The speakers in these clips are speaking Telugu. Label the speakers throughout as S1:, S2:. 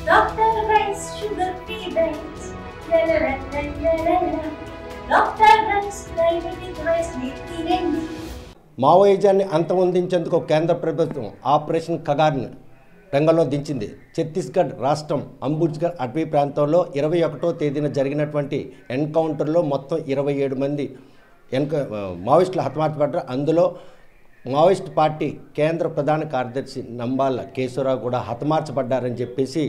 S1: Dr. Rice Sugar Free Diets. La la la la la la la. Dr. Rice Diabetic Rice తినండి.
S2: మావోయిజాన్ని అంతమొందించేందుకు కేంద్ర ప్రభుత్వం ఆపరేషన్ కగార్ని రంగంలో దించింది. ఛత్తీస్గఢ్ రాష్ట్రం అంబుజ్గర్ అటవీ ప్రాంతంలో 21వ తేదీన జరిగినటువంటి ఎన్కౌంటర్లో మొత్తం 27 మంది మావోయిస్టులు హతమార్చబడ్డారు. అందులో మావోయిస్ట్ పార్టీ కేంద్ర ప్రధాన కార్యదర్శి నంబాల కేశవరావు కూడా హతమార్చబడ్డారని చెప్పేసి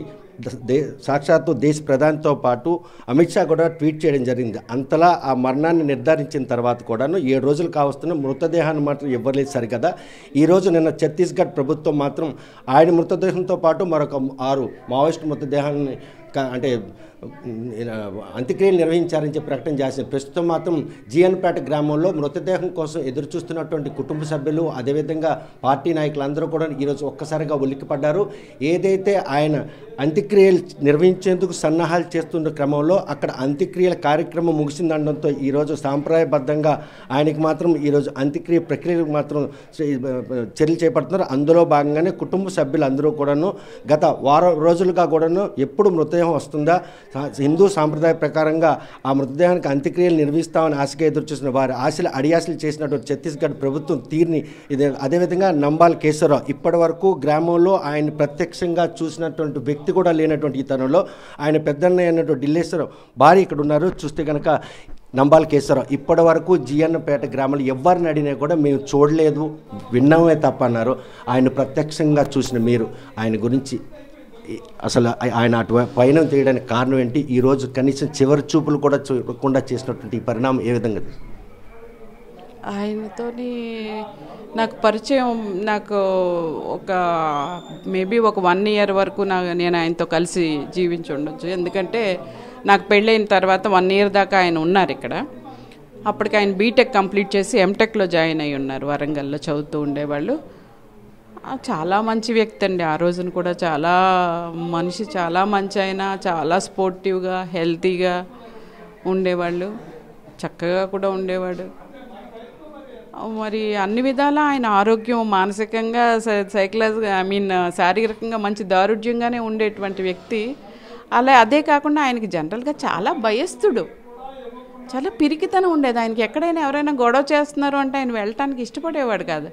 S2: సాక్షాత్తు దేశ ప్రధానితో పాటు అమిత్ షా కూడా ట్వీట్ చేయడం జరిగింది. అంతలా ఆ మరణాన్ని నిర్ధారించిన తర్వాత కూడాను 7 రోజులు కావస్తున్న మృతదేహాన్ని మాత్రం ఇవ్వలేదు సరికదా. ఈరోజు నిన్న ఛత్తీస్గఢ్ ప్రభుత్వం మాత్రం ఆయన మృతదేహంతో పాటు మరొక 6 మావోయిస్టు మృతదేహాన్ని అంటే అంత్యక్రియలు నిర్వహించారని చెప్పి ప్రకటన చేసింది. ప్రస్తుతం మాత్రం జీఎన్పేట గ్రామంలో మృతదేహం కోసం ఎదురు చూస్తున్నటువంటి కుటుంబ సభ్యులు అదేవిధంగా పార్టీ నాయకులందరూ కూడా ఈరోజు ఒక్కసారిగా ఉలిక్కిపడ్డారు. ఏదైతే ఆయన అంత్యక్రియలు నిర్వహించేందుకు సన్నాహాలు చేస్తున్న క్రమంలో అక్కడ అంత్యక్రియల కార్యక్రమం ముగిసిందనడంతో ఈరోజు సాంప్రదాయబద్ధంగా ఆయనకి మాత్రం ఈరోజు అంత్యక్రియ ప్రక్రియకు మాత్రం చర్యలు చేపడుతున్నారు. అందులో భాగంగానే కుటుంబ సభ్యులందరూ కూడాను గత వారం రోజులుగా కూడాను ఎప్పుడు మృతదేహం వస్తుందా, హిందూ సాంప్రదాయ ప్రకారంగా ఆ మృతదేహానికి అంత్యక్రియలు నిర్వహిస్తామని ఆశగా ఎదురు చూసిన వారి ఆశలు అడియాసలు చేసినటువంటి ఛత్తీస్గఢ్ ప్రభుత్వం తీరుని అదేవిధంగా నంబాల్ కేశవరావు ఇప్పటి వరకు గ్రామంలో ఆయన ప్రత్యక్షంగా చూసినటువంటి వ్యక్తి కూడా లేనటువంటి ఈ తరంలో ఆయన పెద్దన్నయ్య అయినటువంటి ఢిల్లేశ్వరం భార్య ఇక్కడ ఉన్నారు. చూస్తే కనుక నంబాల్ కేశవరావు ఇప్పటి వరకు జీఎన్పేట గ్రామంలో ఎవరిని అడిగినా కూడా మేము చూడలేదు విన్నామే తప్ప అన్నారు. ఆయన ప్రత్యక్షంగా చూసిన మీరు ఆయన గురించి అసలు ఆయన అటు పైన తీయడానికి కారణం ఏంటి? ఈరోజు కనీసం చివరి చూపులు కూడా చూడకుండా చేసినటువంటి ఈ పరిణామం ఏ విధంగా?
S3: ఆయనతోని నాకు పరిచయం నాకు ఒక మేబీ ఒక 1 year వరకు నేను ఆయనతో కలిసి జీవించి ఉండొచ్చు. ఎందుకంటే నాకు పెళ్ళైన తర్వాత 1 year దాకా ఆయన ఉన్నారు ఇక్కడ. అప్పటికి ఆయన బీటెక్ కంప్లీట్ చేసి ఎంటెక్లో జాయిన్ అయ్యి ఉన్నారు. వరంగల్లో చదువుతూ ఉండేవాళ్ళు. చాలా మంచి వ్యక్తి అండి. ఆ రోజున కూడా చాలా మనిషి, చాలా మంచి ఆయన, చాలా స్పోర్టివ్గా హెల్తీగా ఉండేవాళ్ళు, చక్కగా కూడా ఉండేవాడు. మరి అన్ని విధాలా ఆయన ఆరోగ్యం మానసికంగా సైకలాజికల్ శారీరకంగా మంచి దారుఢ్యంగానే ఉండేటువంటి వ్యక్తి. అదే కాకుండా ఆయనకి జనరల్గా చాలా భయస్థుడు, చాలా పిరికితనం ఉండేది. ఆయనకి ఎక్కడైనా ఎవరైనా గొడవ చేస్తున్నారు అంటే ఆయన వెళ్ళటానికి ఇష్టపడేవాడు కాదు.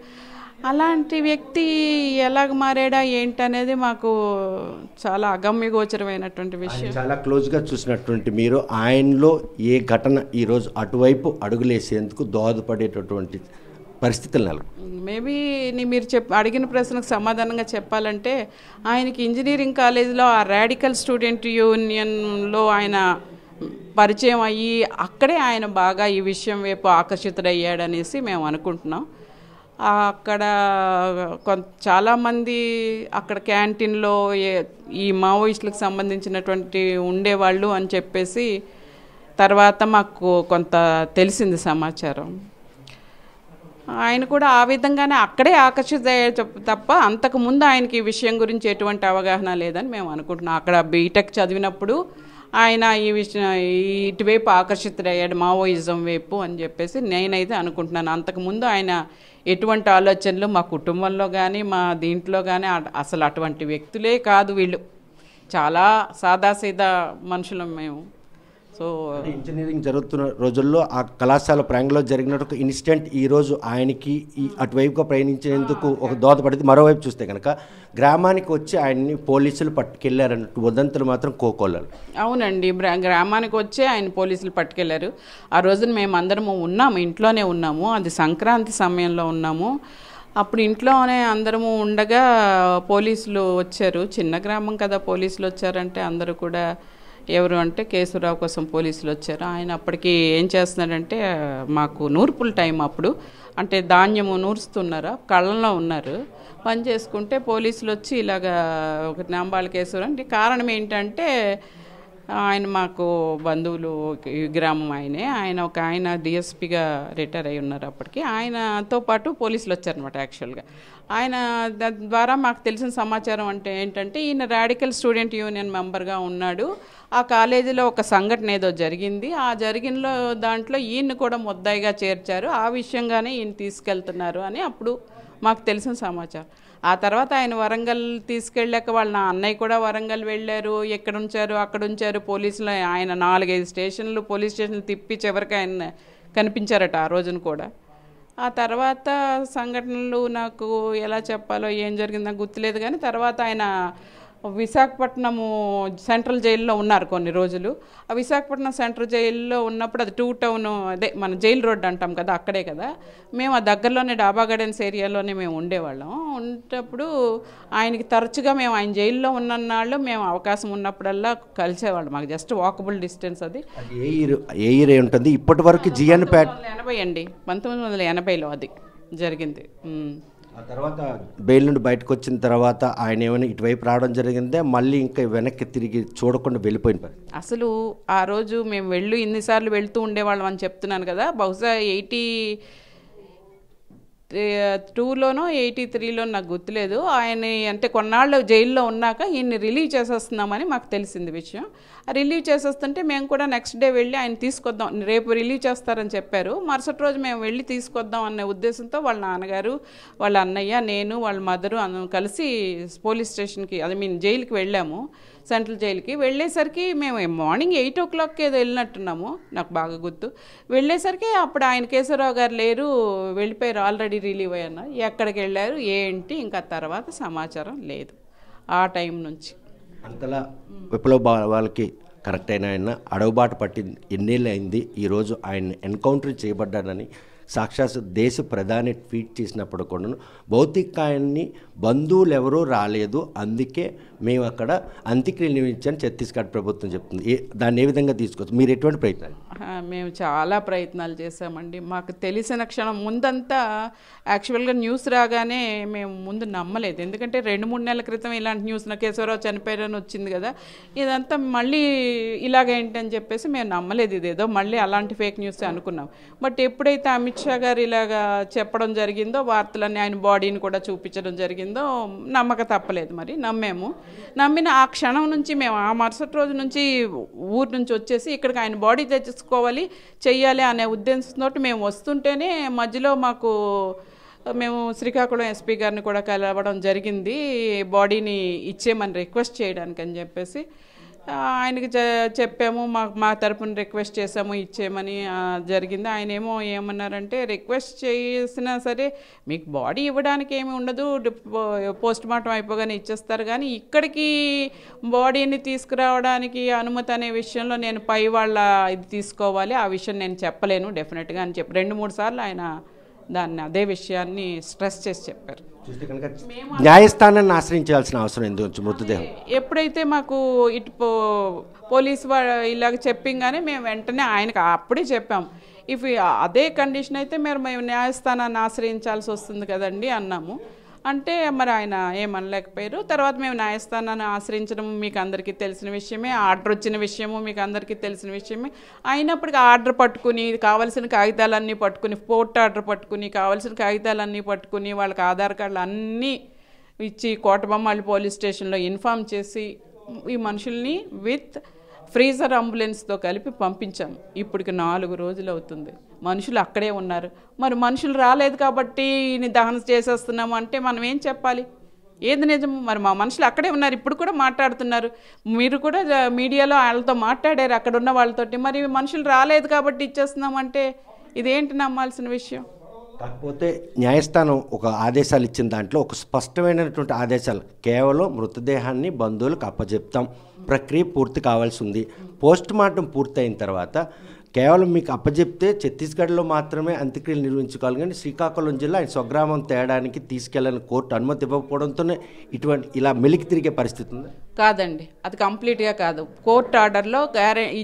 S3: అలాంటి వ్యక్తి ఎలాగ మారాడా ఏంటనేది మాకు చాలా అగమ్యగోచరమైనటువంటి విషయం.
S2: చాలా క్లోజ్గా చూసినటువంటి మీరు ఆయనలో ఏ ఘటన ఈరోజు అటువైపు అడుగులేసేందుకు దోహదపడేటటువంటి పరిస్థితులు నెలకు?
S3: మేబీ మీరు అడిగిన ప్రశ్నకు సమాధానంగా చెప్పాలంటే ఆయనకి ఇంజనీరింగ్ కాలేజీలో ఆ రాడికల్ స్టూడెంట్ యూనియన్లో ఆయన పరిచయం అయ్యి అక్కడే ఆయన బాగా ఈ విషయం వైపు ఆకర్షితుడయ్యాడనేసి మేము అనుకుంటున్నాం. అక్కడ చాలామంది అక్కడ క్యాంటీన్లో ఈ మావోయిస్టులకు సంబంధించినటువంటి ఉండేవాళ్ళు అని చెప్పేసి తర్వాత మాకు కొంత తెలిసింది సమాచారం. ఆయన కూడా ఆ విధంగానే అక్కడే ఆకర్షితయ్యాడు తప్ప అంతకుముందు ఆయనకి ఈ విషయం గురించి ఎటువంటి అవగాహన లేదని మేము అనుకుంటున్నాం. అక్కడ బీటెక్ చదివినప్పుడు ఆయన ఈ విషయం ఇటువైపు ఆకర్షితుడయ్యాడు మావోయిజం వైపు అని చెప్పేసి నేనైతే అనుకుంటున్నాను. అంతకుముందు ఆయన ఎటువంటి ఆలోచనలు మా కుటుంబంలో కానీ మా దీంట్లో కానీ అసలు అటువంటి వ్యక్తులే కాదు. వీళ్ళు చాలా సాదాసీదా మనుషులం మేము. సో
S2: ఇంజనీరింగ్ జరుగుతున్న రోజుల్లో ఆ కళాశాల ప్రాంగణంలో జరిగిన ఒక ఇన్సిడెంట్ ఈరోజు ఆయనకి అటువైపుగా ప్రయాణించేందుకు ఒక దోహదపడింది. మరోవైపు చూస్తే కనుక గ్రామానికి వచ్చి ఆయన్ని పోలీసులు పట్టుకెళ్లారన్నట్టు వదంతులు మాత్రం కోకొల్లారు.
S3: అవునండి, గ్రామానికి వచ్చి ఆయన పోలీసులు పట్టుకెళ్లారు. ఆ రోజున మేమందరము ఉన్నాము, ఇంట్లోనే ఉన్నాము. అది సంక్రాంతి సమయంలో ఉన్నాము. అప్పుడు ఇంట్లోనే అందరము ఉండగా పోలీసులు వచ్చారు. చిన్న గ్రామం కదా, పోలీసులు వచ్చారంటే అందరూ కూడా ఎవరు అంటే కేశవరావు కోసం పోలీసులు వచ్చారు. ఆయన అప్పటికి ఏం చేస్తున్నాడంటే మాకు నూర్పుల టైం అప్పుడు, అంటే ధాన్యము నూరుస్తున్నారా కళ్ళంలో ఉన్నారు, పని చేసుకుంటే పోలీసులు వచ్చి ఇలాగా ఒక నంబాల కేశవరావు అంటే కారణం ఏంటంటే ఆయన మాకు బంధువులు ఈ గ్రామం ఆయన ఒక ఆయన డిఎస్పీగా రిటైర్ అయి ఉన్నారు. అప్పటికి ఆయనతో పాటు పోలీసులు వచ్చారనమాట. యాక్చువల్గా ఆయన ద్వారా మాకు తెలిసిన సమాచారం అంటే ఏంటంటే ఈయన రాడికల్ స్టూడెంట్ యూనియన్ మెంబర్గా ఉన్నాడు. ఆ కాలేజీలో ఒక సంఘటన ఏదో జరిగింది. ఆ జరిగిన దాంట్లో ఈయన్ని కూడా ముద్దాయిగా చేర్చారు. ఆ విషయంగానే ఈయన తీసుకెళ్తున్నారు అని అప్పుడు మాకు తెలిసిన సమాచారం. ఆ తర్వాత ఆయన వరంగల్ తీసుకెళ్ళాక వాళ్ళ నా అన్నయ్య కూడా వరంగల్ వెళ్ళారు, ఎక్కడ ఉంచారు అక్కడ ఉంచారు పోలీసులు. ఆయన 4-5 స్టేషన్లు పోలీస్ స్టేషన్లు తిప్పి చివరికి ఆయన కనిపించారట ఆ రోజున కూడా. ఆ తర్వాత సంఘటనలు నాకు ఎలా చెప్పాలో ఏం జరిగిందో గుర్తులేదు, కానీ తర్వాత ఆయన విశాఖపట్నము సెంట్రల్ జైల్లో ఉన్నారు కొన్ని రోజులు. ఆ విశాఖపట్నం సెంట్రల్ జైల్లో ఉన్నప్పుడు అది 2 టౌన్, అదే మన జైల్ రోడ్ అంటాం కదా, అక్కడే కదా. మేము ఆ దగ్గరలోనే డాబా గార్డెన్స్ ఏరియాలోనే మేము ఉండేవాళ్ళం. ఉండేటప్పుడు ఆయనకి తరచుగా మేము ఆయన జైల్లో ఉన్ననాళ్ళు మేము అవకాశం ఉన్నప్పుడల్లా కలిసేవాళ్ళం. మాకు జస్ట్ వాకబుల్ డిస్టెన్స్. అది
S2: ఏ ఇయర్ ఉంటుంది ఇప్పటి వరకు? జిఎన్పేట
S3: 1980 అండి, 1980లో అది జరిగింది.
S2: ఆ తర్వాత బెయిల్ నుండి బయటకు వచ్చిన తర్వాత ఆయన ఏమైనా ఇటువైపు రావడం జరిగిందే, మళ్ళీ ఇంకా వెనక్కి తిరిగి చూడకుండా వెళ్ళిపోయిన పని?
S3: అసలు ఆ రోజు మేము ఇన్నిసార్లు వెళ్తూ ఉండేవాళ్ళం అని చెప్తున్నాను కదా. బహుశా 82లోనో 83లో నాకు గుర్తులేదు. ఆయన అంటే కొన్నాళ్ళు జైల్లో ఉన్నాక ఈయన్ని రిలీవ్ చేసేస్తున్నామని మాకు తెలిసింది విషయం. రిలీవ్ చేసేస్తుంటే మేము కూడా నెక్స్ట్ డే వెళ్ళి ఆయన తీసుకొద్దాం, రేపు రిలీవ్ చేస్తారని చెప్పారు. మరుసటి రోజు మేము వెళ్ళి తీసుకొద్దాం అనే ఉద్దేశంతో వాళ్ళ నాన్నగారు, వాళ్ళ అన్నయ్య, నేను, వాళ్ళ మదరు కలిసి పోలీస్ స్టేషన్కి, జైలుకి వెళ్ళాము, సెంట్రల్ జైలుకి. వెళ్ళేసరికి మేము మార్నింగ్ 8 o'clock ఏదో వెళ్ళినట్టున్నాము, నాకు బాగా గుర్తు. వెళ్ళేసరికి అప్పుడు ఆయన కేశవరావు గారు లేరు, వెళ్ళిపోయారు, ఆల్రెడీ రిలీవ్ అయ్యాను. ఎక్కడికి వెళ్ళారు ఏంటి ఇంకా తర్వాత సమాచారం లేదు ఆ టైం నుంచి.
S2: అంతలా విప్లవ వాళ్ళకి కరెక్ట్ అయిన ఆయన అడవుబాటు పట్టి ఎన్నేళ్ళు అయింది, ఈరోజు ఆయన ఎన్కౌంటర్ చేయబడ్డానని సాక్షాత్ దేశ ప్రధాని ట్వీట్ చేసినప్పుడు కూడా భౌతికాయాన్ని బంధువులు ఎవరూ రాలేదు, అందుకే మేము అక్కడ అంత్యక్రియలు నిర్వహించాలని ఛత్తీస్గఢ్ ప్రభుత్వం చెప్తుంది. దాన్ని ఏ విధంగా తీసుకోవచ్చు? మీరు ఎటువంటి ప్రయత్నాలు?
S3: మేము చాలా ప్రయత్నాలు చేశామండి. మాకు తెలిసిన క్షణం ముందంతా యాక్చువల్గా న్యూస్ రాగానే మేము ముందు నమ్మలేదు. ఎందుకంటే 2-3 నెలల క్రితం ఇలాంటి న్యూస్ కేశవరావు చనిపోయారని వచ్చింది కదా, ఇదంతా మళ్ళీ ఇలాగేంటి అని చెప్పేసి మేము నమ్మలేదు. ఇదేదో మళ్ళీ అలాంటి ఫేక్ న్యూస్ అనుకున్నాం. బట్ ఎప్పుడైతే అమిత్ షా గారు ఇలాగా చెప్పడం జరిగిందో, వార్తలన్నీ ఆయన బాడీని కూడా చూపించడం జరిగిందో, నమ్మక తప్పలేదు. మరి నమ్మిన ఆ క్షణం నుంచి మేము ఆ మరుసటి రోజు నుంచి ఊరు నుంచి వచ్చేసి ఇక్కడికి ఆయన బాడీ తెచ్చుకోవాలి, చెయ్యాలి అనే ఉద్దేశంతో మేము వస్తుంటేనే మధ్యలో మేము శ్రీకాకుళం ఎస్పీ గారిని కూడా కలవడం జరిగింది, బాడీని ఇచ్చేయమని రిక్వెస్ట్ చేయడానికి అని చెప్పేసి. ఆయనకి చెప్పాము, మా తరపున రిక్వెస్ట్ చేసాము ఇచ్చేయమని జరిగింది. ఆయన ఏమన్నారంటే, రిక్వెస్ట్ చేసినా సరే మీకు బాడీ ఇవ్వడానికి ఏమి ఉండదు, పోస్ట్ మార్టం అయిపోగానే ఇచ్చేస్తారు, కానీ ఇక్కడికి బాడీని తీసుకురావడానికి అనుమతి అనే విషయంలో నేను పై వాళ్ళ ఇది తీసుకోవాలి, ఆ విషయం నేను చెప్పలేను డెఫినెట్గా అని చెప్పి 2-3 సార్లు ఆయన అదే విషయాన్ని స్ట్రెస్ చేసి చెప్పారు.
S2: న్యాయస్థానాన్ని ఆశ్రయించాల్సిన అవసరం ఎందుకు? మృతదేహం
S3: ఎప్పుడైతే మాకు ఇటు పోలీసు ఇలాగ చెప్పింగానే మేము వెంటనే ఆయనకు అప్పుడే చెప్పాం, అదే కండిషన్ అయితే మేము న్యాయస్థానాన్ని ఆశ్రయించాల్సి వస్తుంది కదండి అన్నాము. అంటే మరి ఆయన ఏమనలేకపోయారు. తర్వాత మేము న్యాయస్థానాన్ని ఆశ్రయించడం మీకు అందరికీ తెలిసిన విషయమే, ఆర్డర్ వచ్చిన విషయము మీకు అందరికీ తెలిసిన విషయమే. అయినప్పటికీ ఆర్డర్ పట్టుకుని కావాల్సిన కాగితాలన్నీ పట్టుకుని, కోర్టు ఆర్డర్ పట్టుకుని కావాల్సిన కాగితాలన్నీ పట్టుకుని వాళ్ళకి ఆధార్ కార్డులు అన్నీ ఇచ్చి కోటబొమ్మాళి పోలీస్ స్టేషన్లో ఇన్ఫామ్ చేసి ఈ మనుషుల్ని విత్ ఫ్రీజర్ అంబులెన్స్తో కలిపి పంపించాము. ఇప్పటికి 4 రోజులు అవుతుంది, మనుషులు అక్కడే ఉన్నారు. మరి మనుషులు రాలేదు కాబట్టి దహనం చేసేస్తున్నాము అంటే మనం ఏం చెప్పాలి? ఏది నిజం? మరి మా మనుషులు అక్కడే ఉన్నారు, ఇప్పుడు కూడా మాట్లాడుతున్నారు. మీరు కూడా మీడియాలో వాళ్ళతో మాట్లాడారు అక్కడ ఉన్న వాళ్ళతోటి. మరి మనుషులు రాలేదు కాబట్టి ఇచ్చేస్తున్నామంటే ఇదేంటి నమ్మాల్సిన విషయం?
S2: కాకపోతే న్యాయస్థానం ఒక ఆదేశాలు ఇచ్చిన దాంట్లో ఒక స్పష్టమైనటువంటి ఆదేశాలు, కేవలం మృతదేహాన్ని బంధువులకు అప్పచెప్తాం, ప్రక్రియ పూర్తి కావాల్సి ఉంది, పోస్ట్ మార్టం పూర్తయిన తర్వాత కేవలం మీకు అప్పచెప్తే ఛత్తీస్గఢ్లో మాత్రమే అంత్యక్రియలు నిర్వహించుకోవాలి, కానీ శ్రీకాకుళం జిల్లా ఆయన స్వగ్రామం తేడానికి తీసుకెళ్లని కోర్టు అనుమతి ఇవ్వకపోవడంతోనే ఇలా మెలికి తిరిగే పరిస్థితి ఉంది.
S3: కాదండి, అది కంప్లీట్గా కాదు. కోర్టు ఆర్డర్లో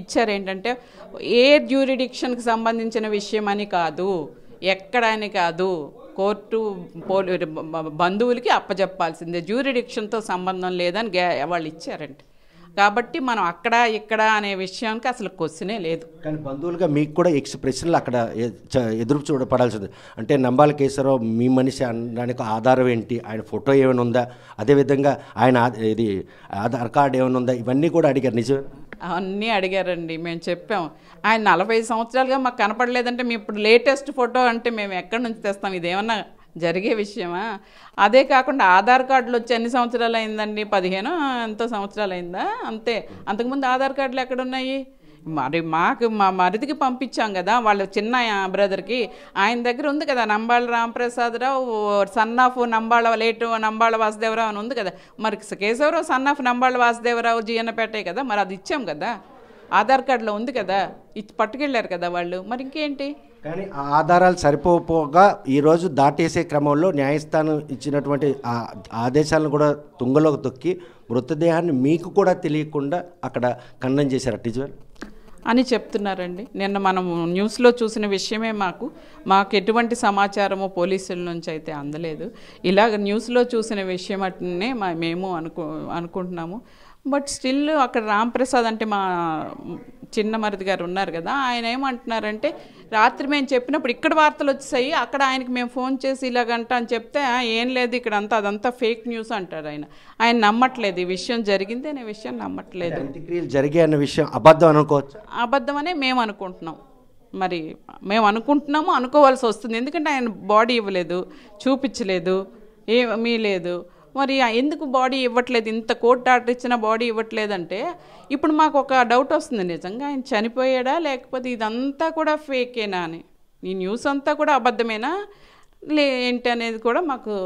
S3: ఇచ్చారు ఏంటంటే ఏ జ్యూరిడిక్షన్కి సంబంధించిన విషయం అని కాదు, ఎక్కడని కాదు, కోర్టు బంధువులకి అప్పచెప్పాల్సిందే, జ్యూరిడిక్షన్తో సంబంధం లేదని వాళ్ళు ఇచ్చారండి. కాబట్టి మనం అక్కడ ఇక్కడ అనే విషయానికి అసలు క్వశ్చనే లేదు.
S2: కానీ బంధువులుగా మీకు కూడా ప్రశ్నలు అక్కడ ఎదురు చూడపడాల్సింది. అంటే నంబాల కేశవరావు మీ మనిషి అనడానికి ఆధారం ఏంటి, ఆయన ఫోటో ఏమైనా ఉందా, అదేవిధంగా ఆయన ఆధార్ కార్డు ఏమైనా ఉందా, ఇవన్నీ కూడా అడిగారు. నిజమే,
S3: అవన్నీ అడిగారండి. మేము చెప్పాం, ఆయన 45 సంవత్సరాలుగా మాకు కనపడలేదంటే మేము ఇప్పుడు లేటెస్ట్ ఫోటో అంటే మేము ఎక్కడి నుంచి తెస్తాం, ఇదేమన్నా జరిగే విషయమా? అదే కాకుండా ఆధార్ కార్డులు వచ్చి ఎన్ని సంవత్సరాలు అయిందండి? 15 ఎంతో సంవత్సరాలు అయిందా? అంతే. అంతకుముందు ఆధార్ కార్డులు ఎక్కడున్నాయి? మరి మా మరిదికి పంపించాం కదా, వాళ్ళ చిన్న బ్రదర్కి, ఆయన దగ్గర ఉంది కదా నంబాళ్ళ రామప్రసాదరావు సన్ ఆఫ్ నంబాళ్ళ వాసుదేవరావు అని ఉంది కదా. మరి కేశవరావు సన్ ఆఫ్ నంబాళ్ళ వాసుదేవరావు జీఎన్నపేటే కదా, మరి అది ఇచ్చాం కదా, ఆధార్ కార్డులో ఉంది కదా, పట్టుకెళ్ళారు కదా వాళ్ళు. మరి ఇంకేంటి?
S2: కానీ ఆ ఆధారాలు సరిపోగా ఈరోజు దాటేసే క్రమంలో న్యాయస్థానం ఇచ్చినటువంటి ఆదేశాలను కూడా తుంగలోకి తొక్కి మృతదేహాన్ని మీకు కూడా తెలియకుండా అక్కడ ఖండన చేశారు టీచర్
S3: అని చెప్తున్నారండి. నిన్న మనం న్యూస్లో చూసిన విషయమే మాకు ఎటువంటి సమాచారము పోలీసుల నుంచి అయితే అందలేదు. ఇలాగ న్యూస్లో చూసిన విషయం అట్నే మేము అనుకుంటున్నాము. బట్ స్టిల్ అక్కడ రాంప్రసాద్ అంటే మా చిన్న మరిది గారు ఉన్నారు కదా, ఆయన ఏమంటున్నారంటే రాత్రి మేము చెప్పినప్పుడు ఇక్కడ వార్తలు వచ్చాయి, అక్కడ ఆయనకి మేము ఫోన్ చేసి ఇలాగంట అని చెప్తే ఏం లేదు ఇక్కడ అదంతా ఫేక్ న్యూస్ అంటారు. ఆయన నమ్మట్లేదు, ఈ విషయం జరిగింది అనే విషయం నమ్మట్లేదు.
S2: అంత్యక్రియలు జరిగాయి అన్న విషయం అబద్ధం అనుకోవచ్చు.
S3: అబద్ధం అనే మేము అనుకుంటున్నాం. మరి మేము అనుకుంటున్నాము, అనుకోవాల్సి వస్తుంది. ఎందుకంటే ఆయన బాడీ ఇవ్వలేదు, చూపించలేదు, ఏమీ లేదు. మరి ఎందుకు బాడీ ఇవ్వట్లేదు? ఇంత కోర్టు ఆర్డర్ ఇచ్చిన బాడీ ఇవ్వట్లేదంటే ఇప్పుడు మాకు ఒక డౌట్ వస్తుంది, నిజంగా ఆయన చనిపోయాడా లేకపోతే ఇదంతా కూడా ఫేకేనా అని. ఈ న్యూస్ అంతా కూడా అబద్ధమేనా ఏంటి అనేది కూడా మాకు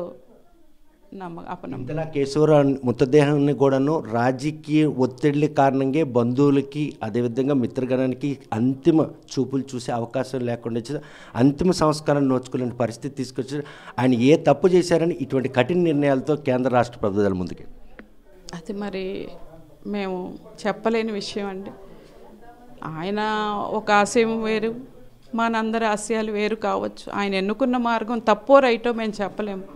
S2: ఇంతలా కేశవరావు మృతదేహాన్ని కూడాను రాజకీయ ఒత్తిడి కారణంగా బంధువులకి అదేవిధంగా మిత్రగణానికి అంతిమ చూపులు చూసే అవకాశం లేకుండా అంతిమ సంస్కారాన్ని నోచుకోలేని పరిస్థితి తీసుకొచ్చి ఆయన ఏ తప్పు చేశారని ఇటువంటి కఠిన నిర్ణయాలతో కేంద్ర రాష్ట్ర ప్రభుత్వాల ముందుకి
S3: అది మరి మేము చెప్పలేని విషయం అండి. ఆయన ఒక ఆశయం వేరు, మనందరి ఆశయాలు వేరు కావచ్చు. ఆయన ఎన్నుకున్న మార్గం తప్పో రైటో మేము చెప్పలేము.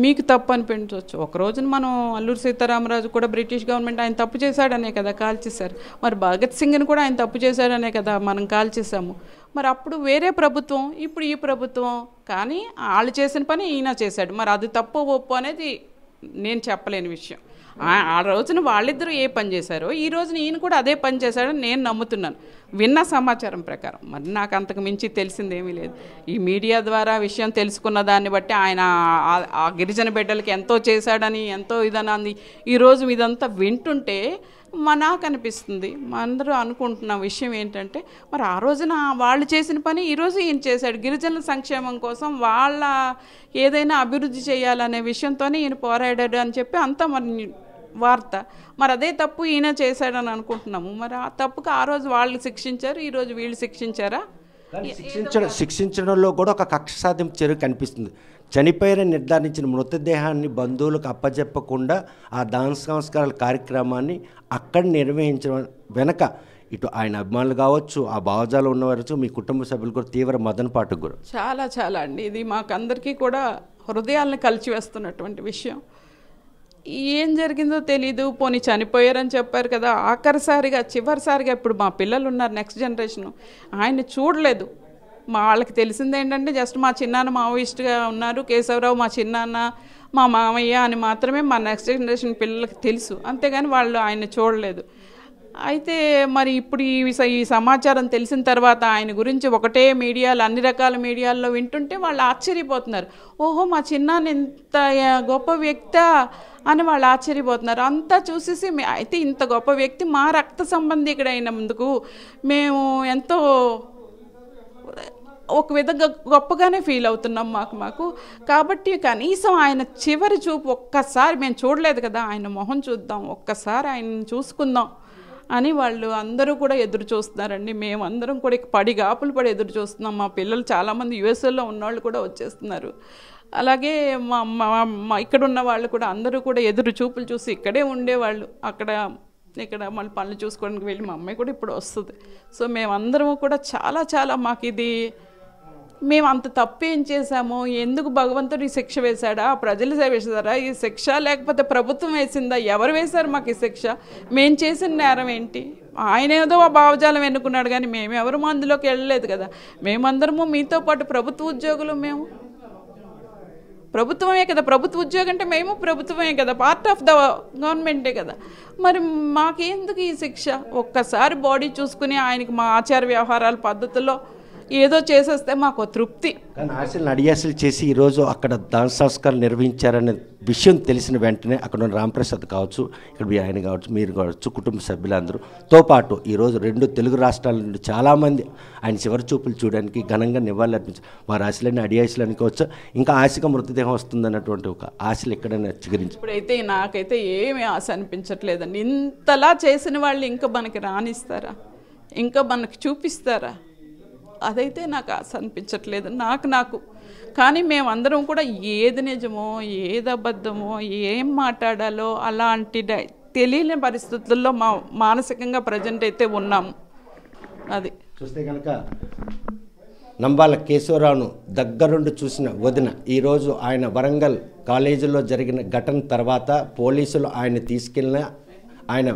S3: మీకు తప్పు అనిపించవచ్చు. ఒక రోజున మనం అల్లూరి సీతారామరాజు కూడా బ్రిటిష్ గవర్నమెంట్ ఆయన తప్పు చేశాడనే కదా కాల్చేశారు. మరి భగత్ సింగ్ని కూడా ఆయన తప్పు చేశాడనే కదా మనం కాల్చేసాము. మరి అప్పుడు వేరే ప్రభుత్వం, ఇప్పుడు ఈ ప్రభుత్వం. కానీ వాళ్ళు చేసిన పని ఈయన చేశాడు. మరి అది తప్పు ఒప్పు అనేది నేను చెప్పలేని విషయం. ఆ రోజున వాళ్ళిద్దరూ ఏ పని చేశారో ఈ రోజున ఈయన కూడా అదే పని చేశాడని నేను నమ్ముతున్నాను, విన్న సమాచారం ప్రకారం. మరి నాకు అంతకు మించి తెలిసిందేమీ లేదు. ఈ మీడియా ద్వారా విషయం తెలుసుకున్న దాన్ని బట్టి ఆయన ఆ గిరిజన బిడ్డలకి ఎంతో చేశాడని, ఎంతో ఇదని ఈరోజు ఇదంతా వింటుంటే నాకు అనిపిస్తుంది, అందరూ అనుకుంటున్న విషయం ఏంటంటే మరి ఆ రోజున వాళ్ళు చేసిన పని ఈరోజు ఈయన చేశాడు. గిరిజనుల సంక్షేమం కోసం వాళ్ళ ఏదైనా అభివృద్ధి చేయాలనే విషయంతోనే ఈయన పోరాడాడు అని చెప్పి అంతా మరి వార్త. మరి అదే తప్పు ఈయన చేశాడని అనుకుంటున్నాము. మరి ఆ తప్పుకు ఆ రోజు వాళ్ళు శిక్షించారు, ఈరోజు వీళ్ళు శిక్షించారా?
S2: శిక్షించడంలో కూడా ఒక కక్ష సాధింపు చర్య కనిపిస్తుంది. చనిపోయారని నిర్ధారించిన మృతదేహాన్ని బంధువులకు అప్పచెప్పకుండా ఆ దాన సంస్కారాల కార్యక్రమాన్ని అక్కడ నిర్వహించడం వెనక ఇటు ఆయన అభిమానులు కావచ్చు, ఆ భావజాలు ఉన్నవారు, మీ కుటుంబ సభ్యులు కూడా తీవ్ర మదనపాటుకు గురు.
S3: చాలా చాలా అండి, ఇది మాకందరికీ కూడా హృదయాలను కలిచివేస్తున్నటువంటి విషయం. ఏం జరిగిందో తెలీదు. పోనీ చనిపోయారని చెప్పారు కదా, ఆఖరిసారిగా చివరిసారిగా ఇప్పుడు మా పిల్లలు ఉన్నారు, నెక్స్ట్ జనరేషన్, ఆయన్ని చూడలేదు. వాళ్ళకి తెలిసింది ఏంటంటే జస్ట్ మా చిన్నాన్న మావోయిస్ట్గా ఉన్నారు, కేశవరావు మా చిన్నాన్న, మా మామయ్య అని మాత్రమే మా నెక్స్ట్ జనరేషన్ పిల్లలకి తెలుసు. అంతేగాని వాళ్ళు ఆయన్ని చూడలేదు. అయితే మరి ఇప్పుడు ఈ సమాచారం తెలిసిన తర్వాత ఆయన గురించి ఒకటే మీడియాలు, అన్ని రకాల మీడియాల్లో వింటుంటే వాళ్ళు ఆశ్చర్యపోతున్నారు. ఓహో, మా చిన్నాన్న ఇంత గొప్ప వ్యక్తా అని వాళ్ళు ఆశ్చర్యపోతున్నారు. అంతా చూసేసి అయితే ఇంత గొప్ప వ్యక్తి మా రక్త సంబంధికుడు అయిన ముందుకు మేము ఎంతో ఒక విధంగా గొప్పగానే ఫీల్ అవుతున్నాం మాకు. కాబట్టి కనీసం ఆయన చివరి చూపు ఒక్కసారి మేము చూడలేదు కదా, ఆయన మొహం చూద్దాం, ఒక్కసారి ఆయన చూసుకుందాం అని వాళ్ళు అందరూ కూడా ఎదురు చూస్తున్నారండి. మేమందరం కూడా పడిగాపులు పడి ఎదురు చూస్తున్నాం. మా పిల్లలు చాలామంది యుఎస్ఏలో ఉన్నవాళ్ళు కూడా వచ్చేస్తున్నారు. అలాగే మా ఇక్కడ ఉన్న వాళ్ళు కూడా అందరూ కూడా ఎదురు చూపులు చూసి ఇక్కడే ఉండేవాళ్ళు. ఇక్కడ మళ్ళీ పనులు చూసుకోవడానికి వెళ్ళి మా అమ్మాయి కూడా ఇప్పుడు వస్తుంది. సో మేమందరము కూడా చాలా చాలా మాకు ఇది, మేము అంత తప్పేం చేశామో, ఎందుకు భగవంతుడు ఈ శిక్ష వేశాడా, ప్రజలు వేసారా ఈ శిక్ష, లేకపోతే ప్రభుత్వం వేసిందా, ఎవరు వేశారు మాకు ఈ శిక్ష, మేము చేసిన నేరం ఏంటి? ఆయన ఏదో ఆ భావజాలం ఎన్నుకున్నాడు కానీ మేమెవరూ అందులోకి వెళ్ళలేదు కదా. మేమందరము మీతో పాటు ప్రభుత్వ ఉద్యోగులు, మేము ప్రభుత్వమే కదా, ప్రభుత్వ ఉద్యోగం అంటే మేము ప్రభుత్వమే కదా, పార్ట్ ఆఫ్ ద గవర్నమెంటే కదా. మరి మాకెందుకు ఈ శిక్ష? ఒక్కసారి బాడీ చూసుకుని ఆయనకి మా ఆచార వ్యవహారాల పద్ధతుల్లో ఏదో చేసేస్తే మాకు తృప్తి.
S2: కానీ ఆశలను అడియాసలు చేసి ఈరోజు అక్కడ దాన సంస్కారం నిర్వహించారనే విషయం తెలిసిన వెంటనే అక్కడ ఉన్న రాంప్రసాద్ కావచ్చు, ఇక్కడ ఆయన కావచ్చు, మీరు కావచ్చు, కుటుంబ సభ్యులందరూతో పాటు ఈరోజు 2 తెలుగు రాష్ట్రాల నుండి చాలామంది ఆయన చివరి చూపులు చూడడానికి ఘనంగా నివాళులు అర్పించారు. వారి ఆశలన్నీ అడియాసలు అనుకోవచ్చు, ఇంకా ఆశగా మృతదేహం వస్తుందన్నటువంటి ఒక ఆశలు ఎక్కడైనా చిగురించి.
S3: ఇప్పుడైతే నాకైతే ఏమీ ఆశ అనిపించట్లేదండి. ఇంతలా చేసిన వాళ్ళు ఇంకా మనకి రానిస్తారా, ఇంకా మనకి చూపిస్తారా? అదైతే నాకు ఆశ అనిపించట్లేదు నాకు. కానీ మేమందరం కూడా ఏది నిజమో ఏది అబద్ధమో ఏం మాట్లాడాలో అలాంటి తెలియని పరిస్థితుల్లో మానసికంగా ప్రజెంట్ అయితే ఉన్నాము. అది
S2: చూస్తే కనుక నంబాల కేశవరావును దగ్గరుండి చూసిన వదిన ఈరోజు ఆయన వరంగల్ కాలేజీలో జరిగిన ఘటన తర్వాత పోలీసులు ఆయన తీసుకెళ్ళిన ఆయన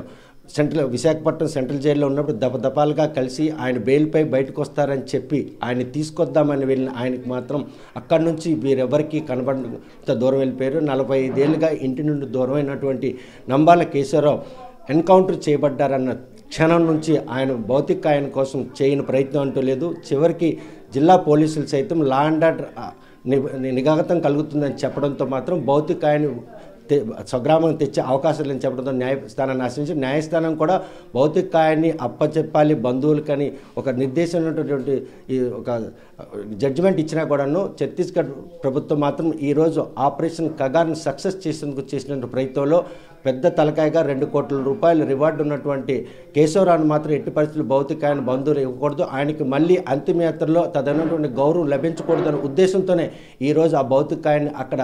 S2: విశాఖపట్నం సెంట్రల్ జైల్లో ఉన్నప్పుడు దపదపాలుగా కలిసి ఆయన బెయిల్పై బయటకు వస్తారని చెప్పి ఆయన తీసుకొద్దామని వెళ్ళిన ఆయనకు మాత్రం అక్కడి నుంచి వీరెవరికి కనబడంత దూరం వెళ్ళిపోయారు. 45 ఏళ్ళుగా ఇంటి నుండి దూరమైనటువంటి నంబాల కేశవరావు ఎన్కౌంటర్ చేయబడ్డారన్న క్షణం నుంచి ఆయన భౌతిక ఆయన కోసం చేయని ప్రయత్నం అంటూ లేదు. చివరికి జిల్లా పోలీసులు సైతం లా అండ్ ఆర్డర్ నిఘాగతం కలుగుతుందని చెప్పడంతో మాత్రం భౌతిక ఆయన స్వగ్రామం తెచ్చే అవకాశం లేని చెప్పడంతో న్యాయస్థానాన్ని ఆశ్రయించి న్యాయస్థానం కూడా భౌతిక కాయాన్ని అప్పచెప్పాలి బంధువులకని ఒక నిర్దేశమైనటువంటి ఒక జడ్జిమెంట్ ఇచ్చినా కూడాను ఛత్తీస్గఢ్ ప్రభుత్వం మాత్రం ఈరోజు ఆపరేషన్ కగార్ని సక్సెస్ చేసేందుకు చేసిన ప్రయత్నంలో పెద్ద తలకాయగా 2 కోట్ల రూపాయల రివార్డు ఉన్నటువంటి కేశవరావును మాత్రం ఎట్టి పరిస్థితులు భౌతిక ఆయన బంధువులు ఇవ్వకూడదు, ఆయనకి మళ్ళీ అంతిమయాత్రలో తదనటువంటి గౌరవం లభించకూడదనే ఉద్దేశంతోనే ఈరోజు ఆ భౌతిక ఆయన్ని అక్కడ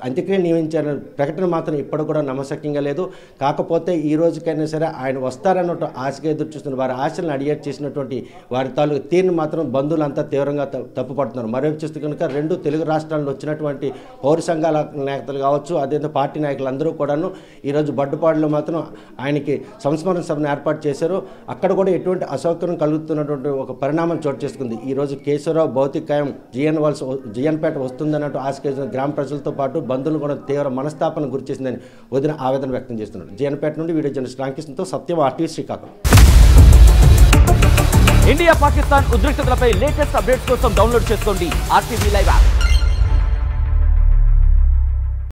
S2: అంత్యక్రియ నియమించారనే ప్రకటన మాత్రం ఇప్పుడు కూడా నమ్మశక్యంగా లేదు. కాకపోతే ఈ రోజుకైనా సరే ఆయన వస్తారన్నట్టు ఆశగా ఎదురు చూస్తున్న వారి ఆశలను అడిగేట్ చేసినటువంటి వారి తాలూకు తీరుని మాత్రం బంధువులంతా తీవ్రంగా తప్పుపడుతున్నారు. మరోవైపు చూస్తే కనుక 2 తెలుగు రాష్ట్రాల్లో వచ్చినటువంటి పౌర సంఘాల నేతలు కావచ్చు, అదేవిధంగా పార్టీ నాయకులందరూ కూడాను ఈరోజు బడ్డుపాడులో మాత్రం ఆయనకి సంస్మరణ సభను ఏర్పాటు చేశారు. అక్కడ కూడా ఎటువంటి అసౌకర్యం కలుగుతున్నటువంటి ఒక పరిణామం చోటు చేసుకుంది. ఈరోజు కేశవరావు భౌతిక కాయం జిఎన్పేట వస్తుందన్నట్టు ఆశకేసిన గ్రామ ప్రజలతో పాటు బంధువులు కూడా తీవ్ర మనస్తాపన గురి చేసిందని వదిన ఆవేదన వ్యక్తం చేస్తున్నారు. జిఎన్పేట నుండి వీడియో జర్నలిస్ట్ రామకృష్ణతో సత్యం, RTV శ్రీకాకుళం.
S4: ఇండియా పాకిస్తాన్ ఉద్రిక్తతలపై లేటెస్ట్ అప్డేట్స్ కోసం డౌన్లోడ్ చేసుకోండి RTV లైవ్ యాప్.